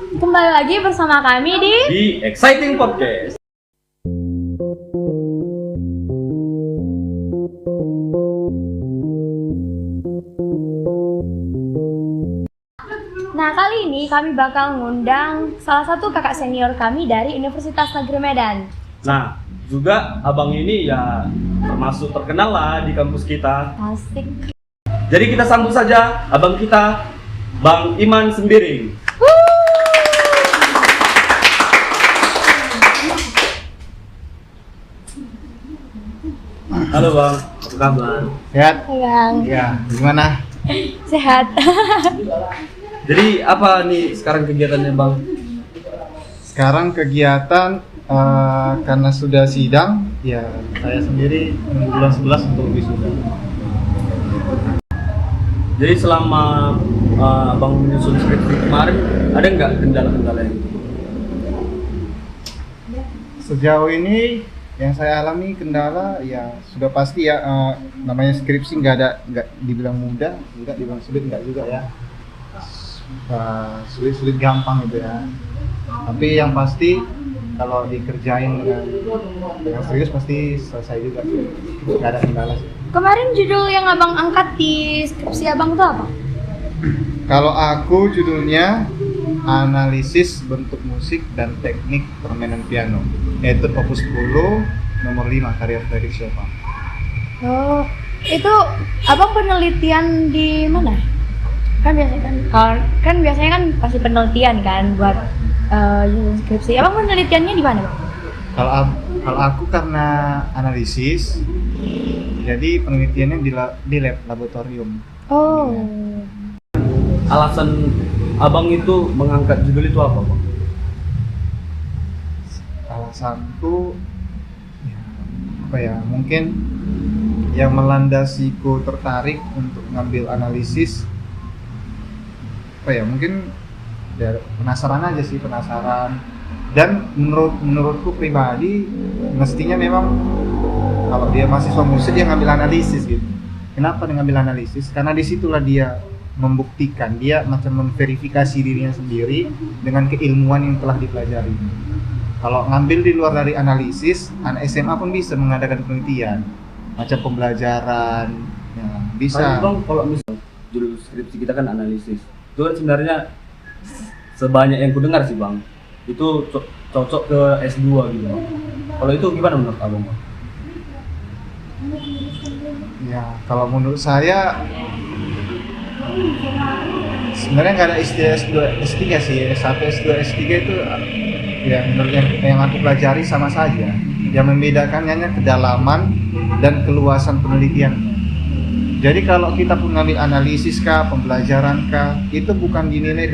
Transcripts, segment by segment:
Kembali lagi bersama kami di Exciting Podcast. Nah, kali ini kami bakal ngundang salah satu kakak senior kami dari Universitas Negeri Medan. Nah, juga abang ini ya termasuk terkenal lah di kampus kita. Asik. Jadi kita sambut saja abang kita, Bang Iman Sembiring. Halo Bang, apa kabar? Sehat? Bang. Ya, gimana? Sehat. Jadi apa nih sekarang kegiatannya Bang? Sekarang kegiatan karena sudah sidang, ya saya sendiri bulan 11 untuk wisuda. Jadi selama Abang menyusun skripsi kemarin, ada nggak kendala-kendala yang Sejauh ini yang saya alami kendala ya sudah pasti ya, namanya skripsi nggak dibilang mudah, nggak dibilang sulit nggak juga ya. Sulit-sulit gampang gitu ya. Tapi yang pasti kalau dikerjain dengan serius pasti selesai juga. Nggak ada kendala sih. Kemarin judul yang abang angkat di skripsi abang itu apa? Kalau aku judulnya analisis bentuk musik dan teknik permainan piano, yaitu opus 10 nomor 5 karya Frederick Chopin. Oh, itu abang penelitian di mana? Kan biasanya kan pasti penelitian kan buat skripsi. Abang penelitiannya di mana, Bang? Kalau aku karena analisis, jadi penelitiannya di lab laboratorium. Oh. alasan abang itu mengangkat judul itu apa Bang? Alasanku mungkin yang melandasiku tertarik untuk ngambil analisis mungkin ya penasaran dan menurutku pribadi mestinya memang kalau dia mahasiswa musik dia ngambil analisis gitu. Kenapa dia ngambil analisis? Karena disitulah dia membuktikan, dia macam memverifikasi dirinya sendiri dengan keilmuan yang telah dipelajari. Kalau ngambil di luar dari analisis, anak SMA pun bisa mengadakan penelitian macam pembelajaran ya, bisa. Bang, kalau misal judul skripsi kita kan analisis, itu kan sebenarnya sebanyak yang ku dengar sih Bang, itu cocok ke S2 gitu Bang. Kalau itu gimana menurut abang Bang? Ya, kalau menurut saya sebenarnya nggak ada istilah S2, S3 sih. S1, S2, S3 itu ya menurut yang aku pelajari sama saja. Yang membedakannya hanya kedalaman dan keluasan penelitian. Jadi kalau kita pun ngambil analisis kah, pembelajaran kah, itu bukan dinilai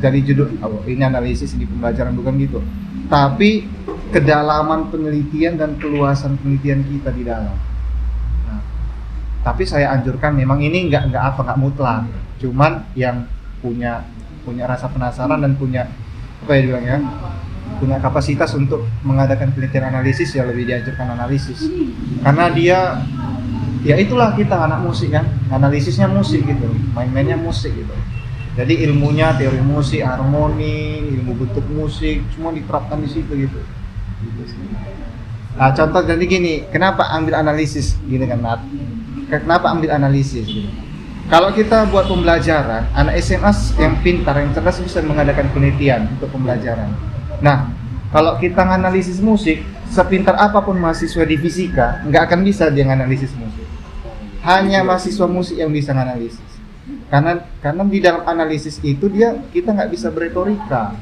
dari judul ini analisis, ini pembelajaran, bukan gitu. Tapi kedalaman penelitian dan keluasan penelitian kita di dalam. Nah, tapi saya anjurkan memang ini nggak mutlak. Cuman yang punya rasa penasaran dan punya punya kapasitas untuk mengadakan penelitian analisis ya lebih dianjurkan analisis. Karena dia ya itulah kita anak musik kan, analisisnya musik gitu, main-mainnya musik gitu. Jadi ilmunya teori musik, harmoni, ilmu bentuk musik, semua diterapkan di situ gitu. Nah, contoh jadi gini, kenapa ambil analisis gini kan Nat? Kenapa ambil analisis gitu? Kalau kita buat pembelajaran, anak SMA yang pintar, yang cerdas bisa mengadakan penelitian untuk pembelajaran. Nah, kalau kita nganalisis musik, sepintar apapun mahasiswa di fisika, nggak akan bisa dia nganalisis musik. Hanya mahasiswa musik yang bisa nganalisis. Karena di dalam analisis itu kita nggak bisa beretorika.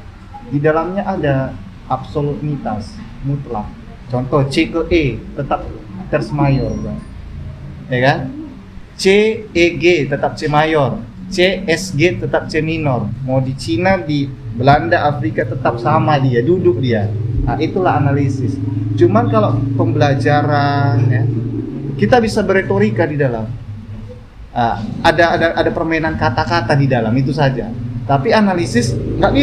Di dalamnya ada absolutitas mutlak. Contoh C ke E tetap terce mayor, ya kan? C E G tetap C mayor, C S G tetap C minor. Mau di Cina, di Belanda, Afrika tetap sama dia, duduk dia. Nah, itulah analisis. Cuman kalau pembelajaran ya, kita bisa beretorika di dalam. Ada permainan kata-kata di dalam itu saja. Tapi analisis nggak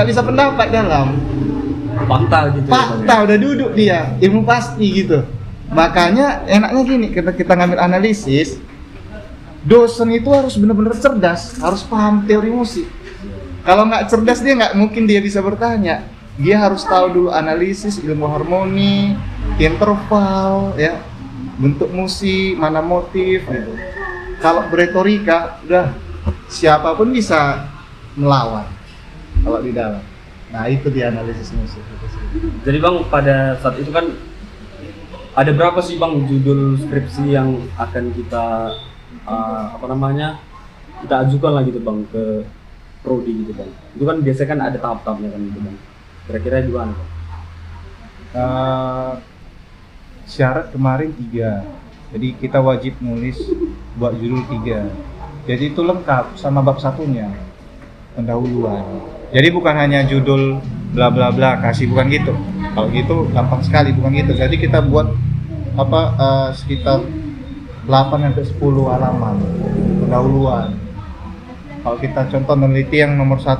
bisa pendapat dalam. Fakta gitu. Fakta udah duduk dia, ilmu pasti gitu. Makanya enaknya gini, kita ngambil analisis, dosen itu harus benar-benar cerdas, harus paham teori musik. Kalau nggak cerdas dia nggak mungkin dia bisa bertanya. Dia harus tahu dulu analisis, ilmu harmoni, interval, ya, bentuk musik, mana motif, gitu. Kalau beretorika, udah siapapun bisa melawan kalau di dalam. Nah itu dia analisis musik. Jadi bang, pada saat itu kan ada berapa sih bang judul skripsi yang akan kita kita ajukan lah gitu bang ke prodi gitu bang. Itu kan biasanya kan ada tahap-tahapnya kan gitu bang. Kira-kira gimana bang? Syarat kemarin 3, jadi kita wajib nulis buat judul 3. Jadi itu lengkap sama bab satunya, pendahuluan. Jadi bukan hanya judul bla bla bla kasih, bukan gitu. Kalau gitu gampang sekali, bukan gitu. Jadi kita buat sekitar 8 sampai 10 halaman pendahuluan. Kalau kita contoh meneliti yang nomor 1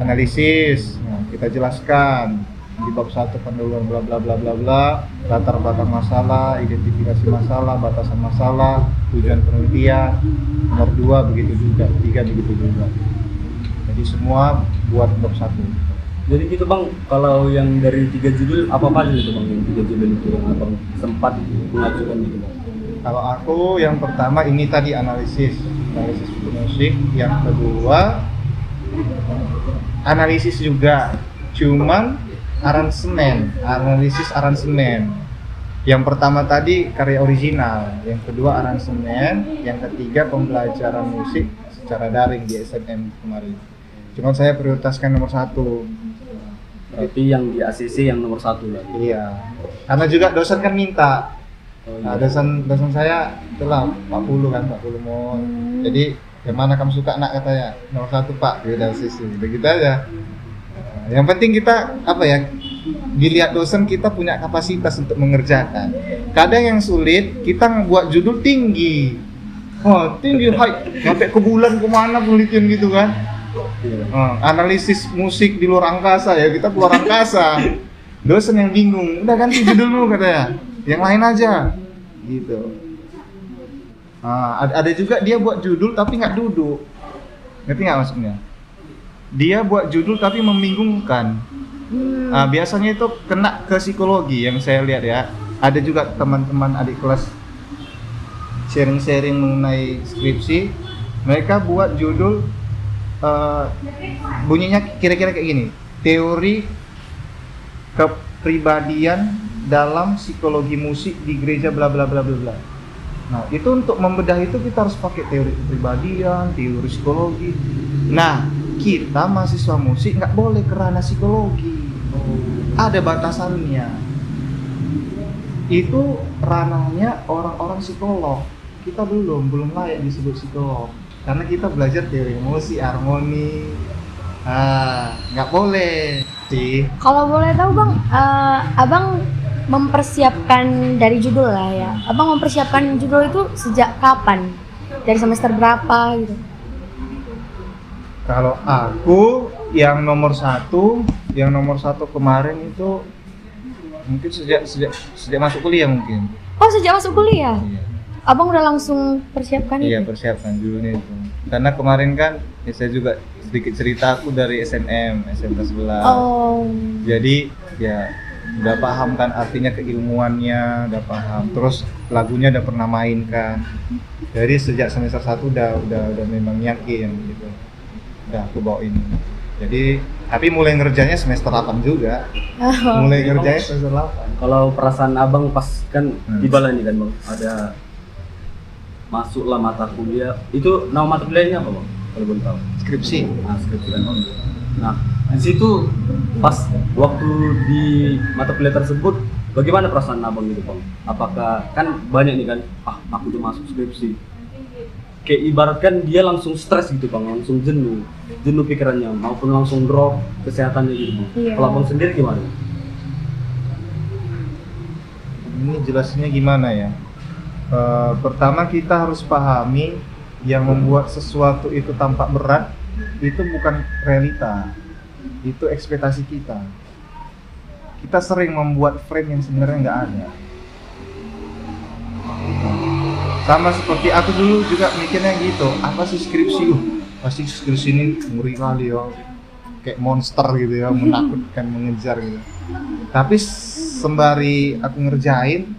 analisis, nah, kita jelaskan di bab 1 pendahuluan bla bla bla bla bla, latar belakang masalah, identifikasi masalah, batasan masalah, tujuan penelitian. Nomor 2 begitu juga, 3 begitu juga. Jadi semua buat bab 1. Jadi gitu bang, kalau yang dari 3 judul apa aja gitu bang, yang 3 judul itu yang abang sempat mengajukan gitu bang? Kalau aku yang pertama ini tadi analisis musik, yang kedua analisis juga, cuman analisis aransemen. Yang pertama tadi karya original, yang kedua aransemen, yang ketiga pembelajaran musik secara daring di SNM kemarin. Cuman saya prioritaskan nomor 1. Berarti yang di ACC yang nomor 1 lah. Iya. Karena juga dosen kan minta. Oh, Nah, iya. dosen saya itulah 40 mau. Jadi yang mana kamu suka nak katanya? Nomor 1 Pak, ya sisi. Begitu aja. Nah, yang penting kita dilihat dosen kita punya kapasitas untuk mengerjakan. Kadang yang sulit kita buat judul tinggi. Tinggi high, sampai ke bulan kemana penelitian gitu kan. Iya. Analisis musik di luar angkasa, ya kita keluar angkasa. Dosen yang bingung, udah ganti judulmu katanya, yang lain aja gitu. Ada juga dia buat judul tapi nggak duduk, ngerti nggak maksudnya? Dia buat judul tapi membingungkan. Biasanya itu kena ke psikologi yang saya lihat ya. Ada juga teman-teman adik kelas sharing-sharing mengenai skripsi, mereka buat judul bunyinya kira-kira kayak gini, teori kepribadian dalam psikologi musik di gereja bla bla bla bla bla. Nah itu untuk membedah itu kita harus pakai teori kepribadian, teori psikologi. Nah kita mahasiswa musik nggak boleh ke ranah psikologi, ada batasannya. Itu ranahnya orang-orang psikolog. Kita belum layak disebut psikolog karena kita belajar teori musik, harmoni. Nggak boleh sih. Kalau boleh tahu bang, abang mempersiapkan dari judul lah ya. Abang mempersiapkan judul itu sejak kapan? Dari semester berapa gitu? Kalau aku yang nomor 1 kemarin itu mungkin sejak masuk kuliah mungkin. Oh sejak masuk kuliah? Iya. Abang udah langsung persiapkan Iya, itu? persiapkan judulnya itu. Karena kemarin kan saya juga sedikit cerita aku dari SMK 11. Oh. Jadi ya udah paham kan artinya keilmuannya, udah paham. Terus lagunya udah pernah main kan. Jadi sejak semester 1 udah memang yakin gitu. Udah aku bawain. Jadi tapi mulai ngerjainnya semester 8 juga. Mulai ngerjainnya semester 8. Kalau perasaan abang pas kan tiba lah nih kan bang, ada masuklah mata kuliah. Itu nama mata kuliahnya apa bang? Kalau boleh tahu. Skripsi. Skripsi kan bang. Nah di situ pas waktu di mata kuliah tersebut, bagaimana perasaan abang gitu bang? Apakah kan banyak nih kan, aku udah masuk skripsi. Kayak ibaratkan dia langsung stres gitu bang, langsung jenuh pikirannya, maupun langsung drop kesehatannya gitu bang. Iya. Kalau abang sendiri gimana? Ini jelasnya gimana ya? Pertama kita harus pahami yang membuat sesuatu itu tampak berat itu bukan realita, itu ekspektasi kita. Kita sering membuat frame yang sebenarnya nggak ada. Sama seperti aku dulu juga mikirnya gitu, apa sih skripsi? pasti skripsi ini ngeri kali ya, kayak monster gitu ya, menakutkan, mengejar gitu. Tapi sembari aku ngerjain,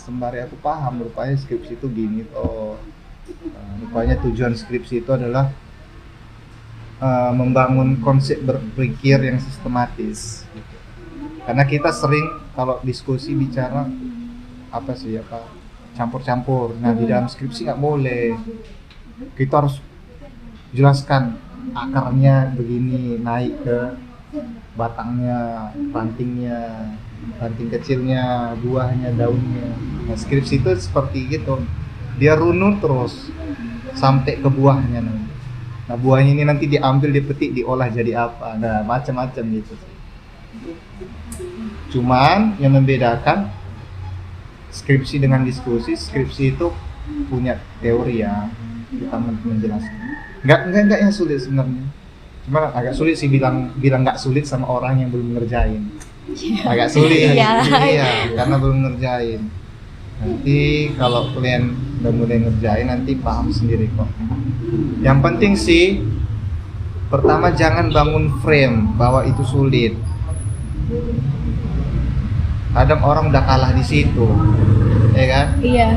sembari aku paham rupanya skripsi itu gini toh. Rupanya tujuan skripsi itu adalah membangun konsep berpikir yang sistematis gitu. Karena kita sering kalau diskusi bicara campur-campur. Nah, di dalam skripsi nggak boleh. Kita harus jelaskan akarnya begini, naik ke batangnya, ranting kecilnya, buahnya, daunnya. Nah, skripsi itu seperti gitu. Dia runut terus sampai ke buahnya nanti. Nah, buahnya ini nanti diambil, dipetik, diolah jadi apa. Nah, macam-macam gitu. Cuman yang membedakan skripsi dengan diskusi, skripsi itu punya teori ya, kita menjelaskan. Enggak yang sulit sebenarnya. Cuma agak sulit sih bilang nggak sulit sama orang yang belum ngerjain. Agak sulit. Iya, karena belum ngerjain. Nanti kalau kalian udah mulai ngerjain nanti paham sendiri kok. Yang penting sih pertama jangan bangun frame bahwa itu sulit. Kadang orang udah kalah di situ, ya kan? Iya,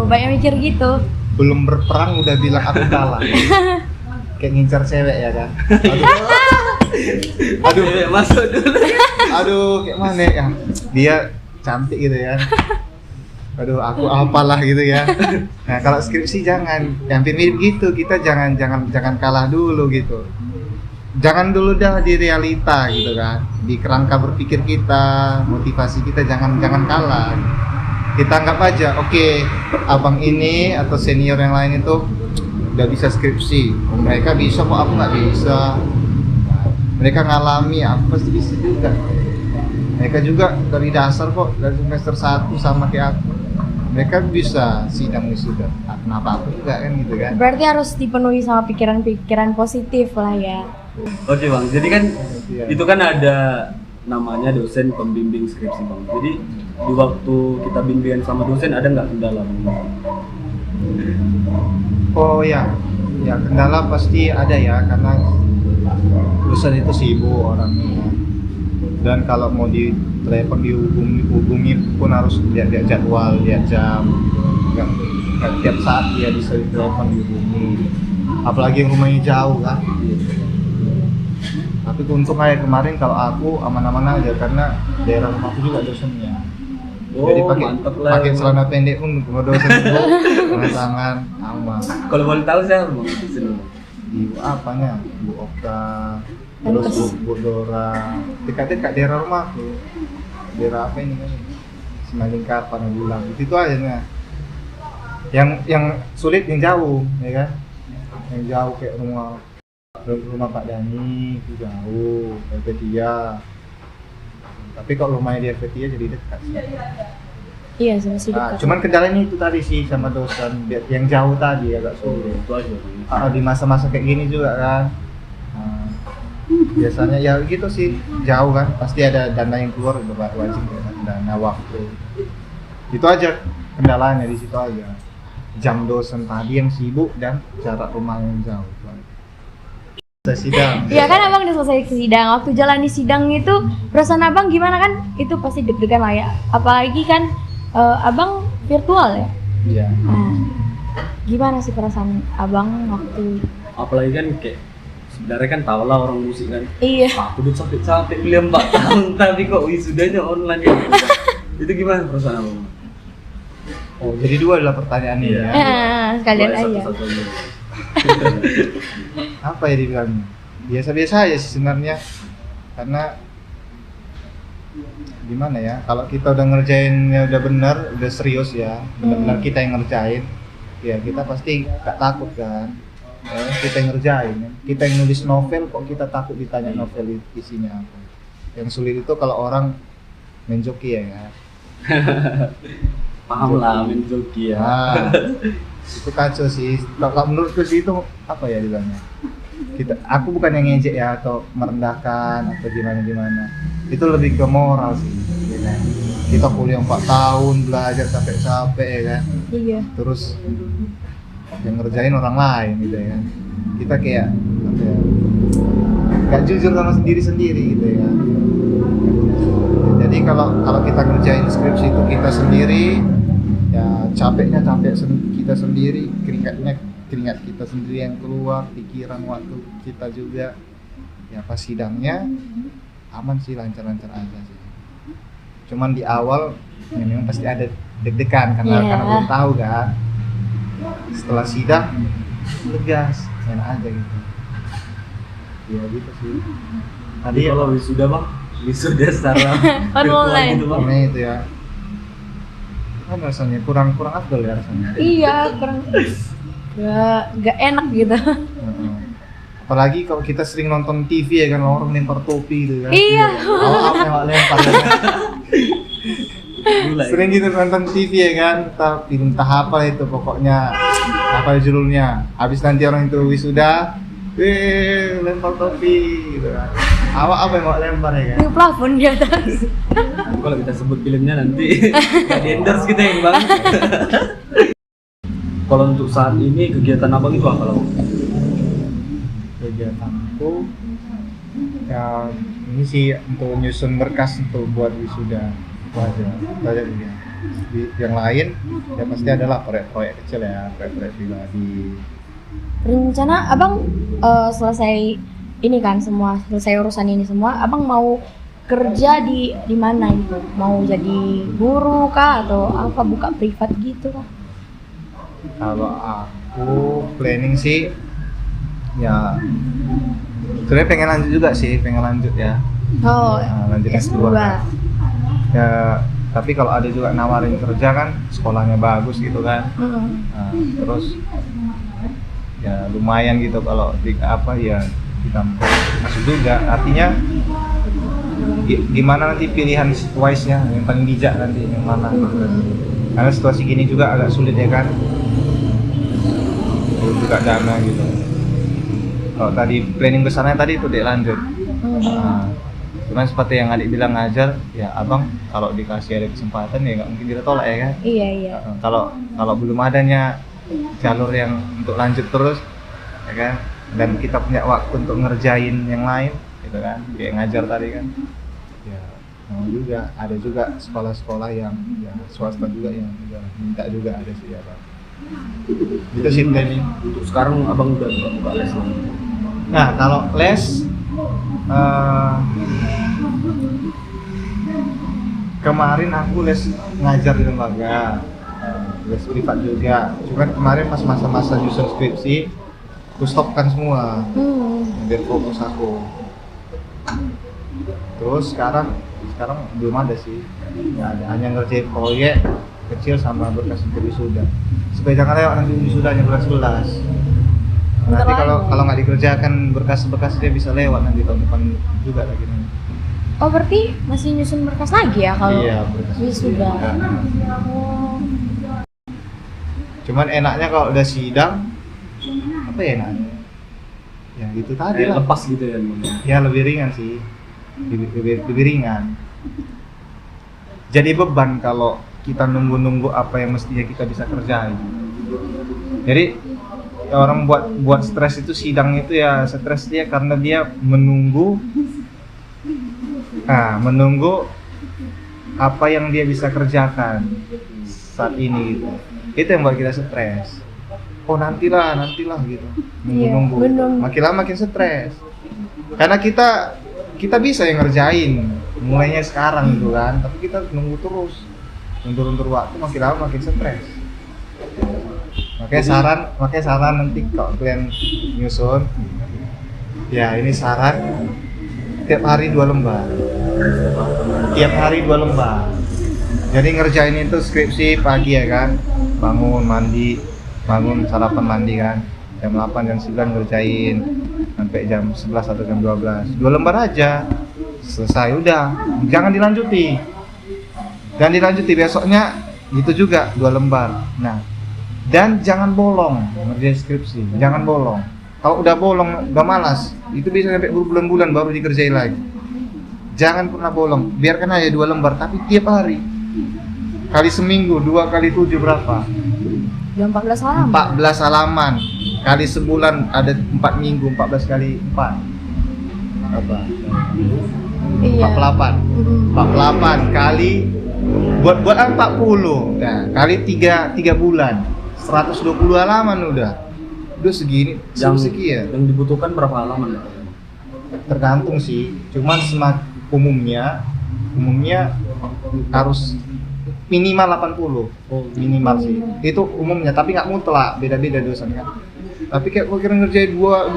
banyak mikir gitu. Belum berperang udah bilang aku kalah. Kayak ngincar cewek ya kan? Aduh, masuk dulu. Aduh, kayak mana ya? Dia cantik gitu ya. Aduh, aku apalah gitu ya. Nah, kalau skripsi jangan, yang mirip gitu, kita jangan kalah dulu gitu. Jangan dulu dah di realita gitu kan. Di kerangka berpikir kita, motivasi kita jangan kalah. Kita anggap aja, oke, abang ini atau senior yang lain itu udah bisa skripsi. Mereka bisa kok, aku nggak bisa. Mereka ngalami, aku pasti bisa juga. Mereka juga dari dasar kok, dari semester 1 sama kayak aku. Mereka bisa sidang wisuda. Kenapa aku juga kan gitu kan? Berarti harus dipenuhi sama pikiran-pikiran positif lah ya. Oke bang, jadi kan Iya. itu kan ada namanya dosen pembimbing skripsi bang. Jadi di waktu kita bimbingan sama dosen ada nggak kendala bang? Oh ya kendala pasti ada ya, karena dosen itu sibuk orangnya. Dan kalau mau di telepon dihubungi pun harus lihat jadwal, lihat jam. Nggak tiap saat dia bisa di telepon dihubungi. Apalagi yang rumahnya jauh kan. Tapi untung aja kemarin kalau aku aman-aman aja karena daerah rumahku juga dosennya. Jadi mantap lah. pakai celana pendek pun mau dosen itu tangan aman. Kalau boleh tahu saya bang, dosen bang. Ibu apanya? Bu Okta, terus Bu Dora. Dekat daerah rumahku. Daerah apa ini kan? Simalingkar, Paneglang. Itu aja nih. Yang sulit yang jauh, ya kan? Yang jauh kayak rumah Pak Dani itu jauh, Elvetia. Tapi kalau rumahnya di Elvetia jadi dekat sih. Iya, masih Nah, dekat. cuman kendalanya itu tadi sih sama dosen yang jauh tadi agak sulit. Itu aja bang. Di masa-masa kayak gini juga kan. Nah, biasanya ya gitu sih, jauh kan pasti ada dana yang keluar, udah wajib ya, dana waktu. Itu aja kendalanya di situ aja. Jam dosen tadi yang sibuk dan jarak rumah yang jauh. Selesai sidang. Iya kan abang udah selesai sidang. Waktu jalani sidang itu perasaan abang gimana kan? Itu pasti deg-degan lah ya. Apalagi kan abang virtual ya. Iya. Nah, gimana sih perasaan abang waktu? Apalagi kan kayak sebenarnya kan tau lah orang musik kan. Iya. Aku udah capek kuliah 4 tahun tapi kok wisudanya online ya. Itu gimana perasaan abang? Oh, jadi dua adalah pertanyaannya Iya. ya. Sekalian Boleh aja. satu-satu aja. Apa ya dibilangnya? Biasa-biasa aja sih sebenarnya. Karena gimana ya? Kalau kita udah ngerjainnya udah bener, udah serius ya, benar-benar kita yang ngerjain, ya kita pasti gak takut kan. Ya, kita yang ngerjain, kita yang nulis novel kok kita takut ditanya novel isinya apa. Yang sulit itu kalau orang main joki ya kan. Paham lah main joki ya. Nah, itu kacau sih. Kalau menurutku sih itu apa ya dibilangnya? Aku bukan yang ngejek ya atau merendahkan atau gimana. Itu lebih ke moral sih. Ya kan? Kita kuliah 4 tahun belajar capek-capek ya kan. Iya. Terus yang ngerjain orang lain gitu ya kan. kita kayak apa ya, nggak jujur sama sendiri gitu ya. Jadi kalau kita ngerjain skripsi itu kita sendiri, ya capeknya kita sendiri, keringat kita sendiri yang keluar, pikiran waktu kita juga. Ya pas sidangnya aman sih, lancar-lancar aja sih. Cuman di awal ya memang pasti ada deg-degan karena belum tahu kan. Setelah sidang tegas, enak aja gitu. Ya gitu sih. Tadi kalau wisuda bang, wisuda secara virtual Online. gitu bang. Ini itu ya. Kan rasanya kurang afdol ya rasanya. Iya, kurang gak enak gitu. Heeh. Apalagi kalau kita sering nonton TV ya kan, orang lempar topi gitu kan. Iya. Awal lempar ya kan. Gila, ya. Sering gitu nonton TV ya kan, entah apa itu pokoknya apa judulnya. Habis nanti orang itu wisuda, lempar topi gitu kan. Apa yang mau lempar ya kan? Di plafon di atas. Nanti kalau kita sebut filmnya nanti nggak di endorse kita yang bang. Kalau untuk saat ini kegiatan abang itu apa bang? Kegiatanku ya ini sih untuk nyusun berkas untuk buat wisuda itu aja dia. Yang lain ya pasti adalah proyek-proyek kecil ya, proyek-proyek pribadi. Rencana abang selesai ini kan semua, selesai urusan ini semua, abang mau kerja di mana gitu? Mau jadi guru kah atau apa, buka privat gitu kah? Kalau aku planning sih ya sebenarnya pengen lanjut ya. Oh, Lanjut S2 S2. kan. Ya tapi kalau ada juga nawarin kerja kan, sekolahnya bagus gitu kan. Nah, terus ya lumayan gitu kalau ya kita masuk juga. Artinya gimana nanti pilihan wise nya yang paling bijak nanti yang mana gitu kan. Karena situasi gini juga agak sulit ya kan. Terus juga dana gitu. Kalau tadi planning besarnya tadi itu lanjut. Nah, cuman seperti yang adik bilang ngajar, ya abang kalau dikasih ada kesempatan ya nggak mungkin kita tolak ya kan. Iya. Kalau belum adanya jalur yang untuk lanjut terus, ya kan, dan kita punya waktu untuk ngerjain yang lain, gitu kan, kayak ngajar tadi kan, ya mau juga ada juga sekolah-sekolah yang ya swasta juga yang juga minta juga ada sih ya bang. Itu sih planning. Untuk sekarang abang udah buka les bang. Nah kalau les kemarin aku les ngajar di lembaga, les privat juga. Cuman kemarin pas masa-masa nyusun skripsi, aku stopkan semua biar fokus aku. Terus sekarang belum ada sih, nggak ada, hanya ngerjain proyek kecil sama berkas untuk wisuda. Supaya jangan lewat nanti wisudanya bulan 11. Nanti kalau nggak dikerjakan berkas-berkas dia bisa lewat nanti tahun depan juga lagi nanti. Oh berarti masih nyusun berkas lagi ya kalau berkas wisuda? Oh. Cuman enaknya kalau udah sidang, apa ya enaknya? Ya itu tadi lah. Lepas gitu ya bang. Ya lebih ringan sih, lebih ringan. Jadi beban kalau kita nunggu apa yang mestinya kita bisa kerjain. Jadi orang buat stres itu, sidang itu ya stres dia karena dia menunggu apa yang dia bisa kerjakan saat ini gitu. Itu yang buat kita stres. Oh nantilah gitu, nunggu. Makin lama makin stres. Karena kita bisa yang ngerjain mulainya sekarang gitu kan, tapi kita nunggu terus, undur waktu, makin lama makin stres. Makanya saran nanti kalau kalian nyusun, ya ini saran tiap hari 2 lembar. Jadi ngerjain itu skripsi pagi ya kan, bangun sarapan mandi kan, jam 8 jam 9 ngerjain sampai jam 11 atau jam 12. 2 lembar aja selesai udah, jangan dilanjuti besoknya itu juga 2 lembar. Nah, dan jangan bolong ngerjain skripsi, jangan bolong. Kalau udah bolong, udah malas, itu bisa sampai berbulan-bulan baru dikerjain lagi. Jangan pernah bolong, biarkan aja 2 lembar, tapi tiap hari. Kali seminggu, 2 kali 7 berapa? 14 halaman. 14 halaman. kali sebulan ada 4 minggu, 14 kali 4 apa? Iya. 48 kali buat 40. Nah, kali 3 bulan 120 halaman udah segini sekian. Yang dibutuhkan berapa halaman ya? Tergantung sih, cuman umumnya harus minimal 80. Minimal sih itu umumnya, tapi nggak mutlak, beda-beda dosen kan. Tapi kayak gua kira ngerjain dua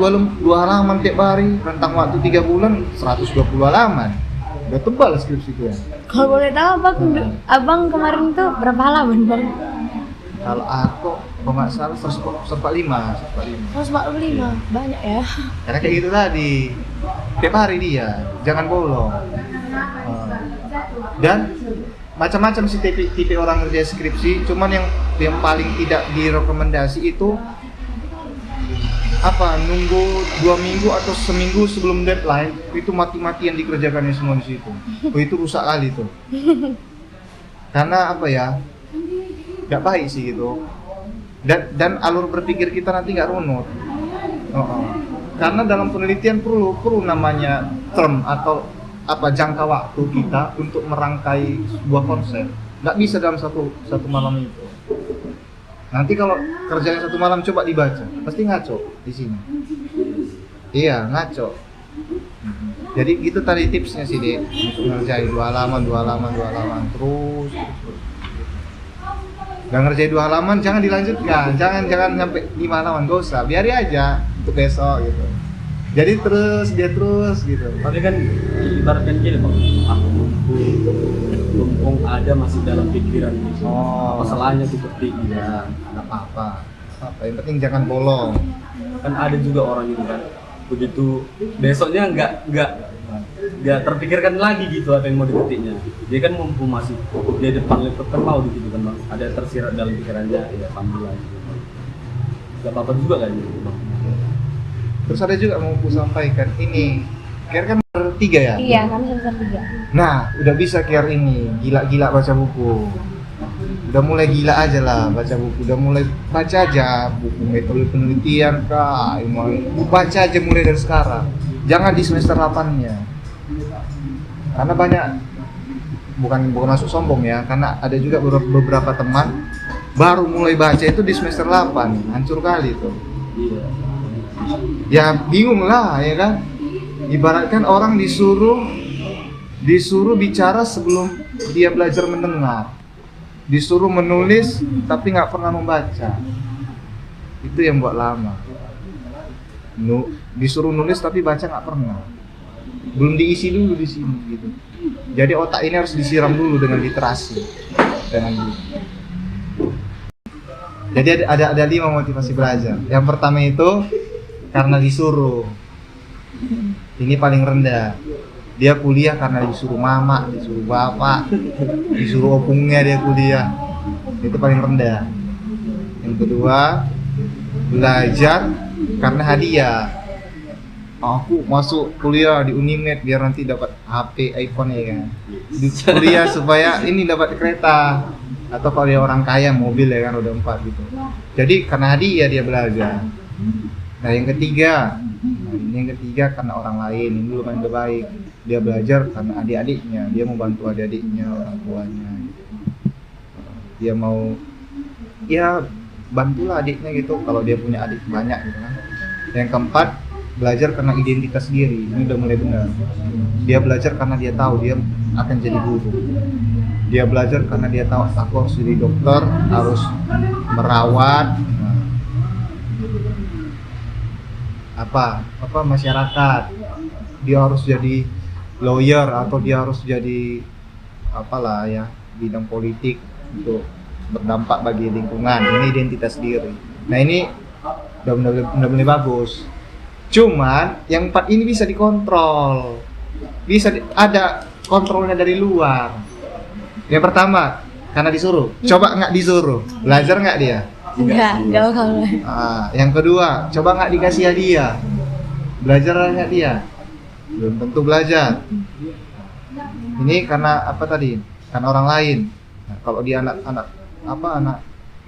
halaman tiap hari, rentang waktu 3 bulan 120 halaman, udah tebal skripsi itu ya. Kalau boleh tahu abang kemarin tuh berapa halaman bang? Kalau aku kalau nggak salah 145. 145, banyak ya. Karena kayak gitu tadi, tiap hari dia, jangan bolong. Dan macam-macam sih tipe orang kerja skripsi, cuman yang paling tidak direkomendasi itu apa, nunggu 2 minggu atau seminggu sebelum deadline, itu mati-matian dikerjakannya semua di situ. Itu rusak kali tuh. Karena apa ya, nggak baik sih gitu. Dan alur berpikir kita nanti nggak runut. Karena dalam penelitian perlu namanya term atau apa, jangka waktu kita untuk merangkai sebuah konsep. Nggak bisa dalam satu malam itu. Nanti kalau kerjanya 1 malam coba dibaca, pasti ngaco di sini. Iya, ngaco. Jadi gitu tadi tipsnya sih deh, untuk ngerjain 2 halaman terus. Gak ngerjain 2 halaman jangan dilanjutkan, jangan sampai 5 halaman, gak usah, biarin aja untuk besok gitu. Jadi terus gitu. Tapi kan ibaratkan gini bang, aku mumpung ada masih dalam pikiran gitu. Masalahnya tuh ketik ya, nggak apa-apa. Yang penting jangan bolong. Kan ada juga orang itu kan, begitu besoknya nggak terpikirkan lagi gitu apa yang mau diketiknya. Dia kan mumpung masih di depan laptop kan mau gitu kan bang, ada tersirat dalam pikirannya, ya sambil lagi. Nggak apa-apa juga kan gitu bang. Terus ada juga mau aku sampaikan ini, Kiar kan semester 3 ya? Iya, kami semester 3. Nah, udah bisa Kiar ini, gila-gila baca buku. Udah mulai gila aja lah baca buku, udah mulai baca aja buku metode penelitian kah, baca aja mulai dari sekarang. Jangan di semester 8-nya. Karena banyak, bukan masuk sombong ya, karena ada juga beberapa teman baru mulai baca itu di semester 8, hancur kali tuh. Ya bingung lah ya kan, ibaratkan orang disuruh bicara sebelum dia belajar mendengar, disuruh menulis tapi nggak pernah membaca, itu yang buat lama. Disuruh nulis tapi baca nggak pernah, belum diisi dulu di sini gitu. Jadi otak ini harus disiram dulu dengan literasi, dengan buku. Jadi ada 5 motivasi belajar. Yang pertama itu karena disuruh. Ini paling rendah. Dia kuliah karena disuruh mama, disuruh bapak, disuruh opungnya dia kuliah. Itu paling rendah. Yang kedua, belajar karena hadiah. Aku masuk kuliah di Unimed biar nanti dapat HP, iPhone ya kan. Di kuliah supaya ini dapat kereta. Atau kalau dia orang kaya mobil ya kan, roda 4 gitu. Jadi karena hadiah dia belajar. Nah yang ketiga karena orang lain, ini lumayan baik. Dia belajar karena adik-adiknya, dia mau bantu adik-adiknya, orang tuanya. Dia mau, ya bantulah adiknya gitu, kalau dia punya adik banyak gitu kan. Yang keempat, belajar karena identitas diri, ini udah mulai benar. Dia belajar karena dia tahu dia akan jadi guru. Dia belajar karena dia tahu aku harus jadi dokter, harus merawat apa masyarakat. Dia harus jadi lawyer atau dia harus jadi apalah ya, bidang politik untuk berdampak bagi lingkungan. Ini identitas diri. Nah ini udah mulai bagus. Cuman yang 4 ini bisa dikontrol, ada kontrolnya dari luar. Yang pertama karena disuruh. Coba nggak disuruh, belajar nggak dia? Enggak bakal. Yang kedua, coba nggak dikasih hadiah, belajar nggak dia? Belum tentu belajar. Ini karena apa tadi? Karena orang lain. Nah, kalau dia anak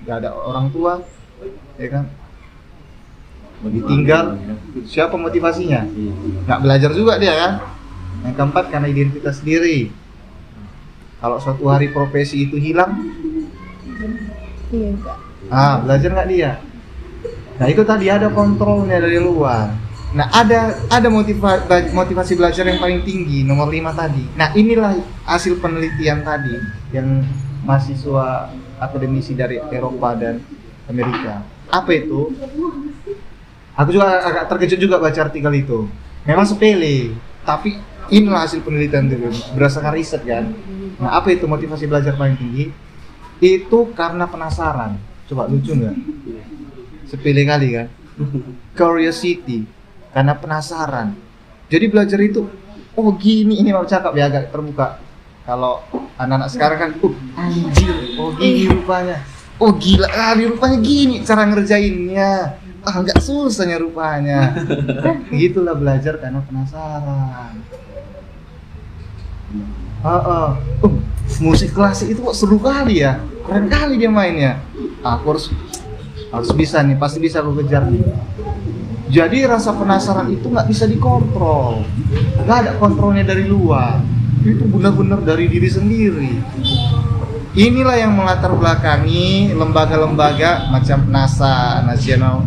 nggak ada orang tua, ya kan? ditinggal, siapa motivasinya? Nggak belajar juga dia kan. Yang keempat karena identitas diri. Kalau suatu hari profesi itu hilang, Iya enggak. belajar nggak dia? Nah itu tadi ada kontrolnya dari luar. Nah ada motivasi belajar yang paling tinggi, nomor 5 tadi. Nah inilah hasil penelitian tadi yang mahasiswa akademisi dari Eropa dan Amerika. Apa itu? Aku juga agak terkejut juga baca artikel itu. Memang sepele, tapi inilah hasil penelitian itu berdasarkan riset kan. Nah apa itu motivasi belajar paling tinggi? Itu karena penasaran. Coba lucu nggak? Sepele kali kan? Curiosity, karena penasaran. Jadi belajar itu, oh gini, ini mau cakap ya agak terbuka. Kalau anak-anak sekarang kan, anjir, oh gini rupanya. Oh gila kali rupanya gini cara ngerjainnya. Nggak susahnya rupanya. Gitulah belajar karena penasaran. Musik klasik itu kok seru kali ya, keren kali dia mainnya. Aku harus bisa nih, pasti bisa aku kejar nih. Jadi rasa penasaran itu nggak bisa dikontrol, nggak ada kontrolnya dari luar. Itu benar-benar dari diri sendiri. Inilah yang melatar belakangi lembaga-lembaga macam NASA, National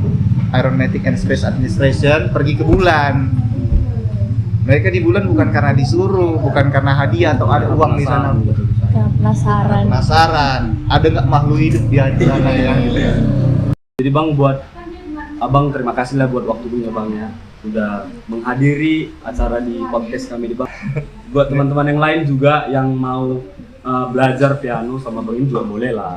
Aeronautic and Space Administration pergi ke bulan. Mereka di bulan bukan karena disuruh, bukan karena hadiah atau ada uang di sana. Karena penasaran. Penasaran, ada nggak makhluk hidup di sana ya? Gitu ya. Jadi Bang, buat Abang terima kasih lah buat waktunya Bang ya, udah menghadiri acara di podcast kami di Bang. Buat teman-teman yang lain juga yang mau belajar piano sama Bang Im juga boleh lah.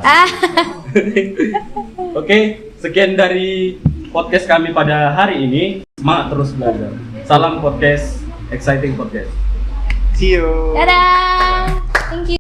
Oke, sekian dari podcast kami pada hari ini. Semangat terus belajar. Salam podcast, exciting podcast. See you. Dadah. Thank you.